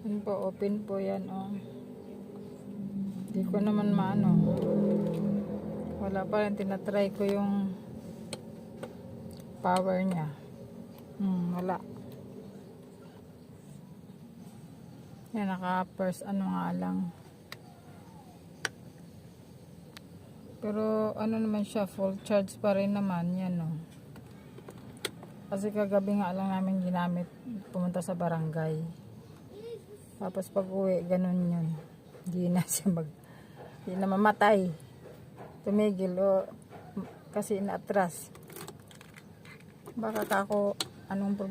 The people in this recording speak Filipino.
Yun po, open po yan, oh. Hindi ko naman maano. Wala pa rin, tinatry ko yung power niya. Wala. Yan, naka first ano nga lang. Pero ano naman siya, full charge pa rin naman. Yan, oh. Kasi kagabi nga lang namin ginamit, pumunta sa barangay. Tapos pag uwi, ganun yun. Hindi na siya hindi na mamatay. Tumigil, o kasi inaatras. Baka kako, anong problema?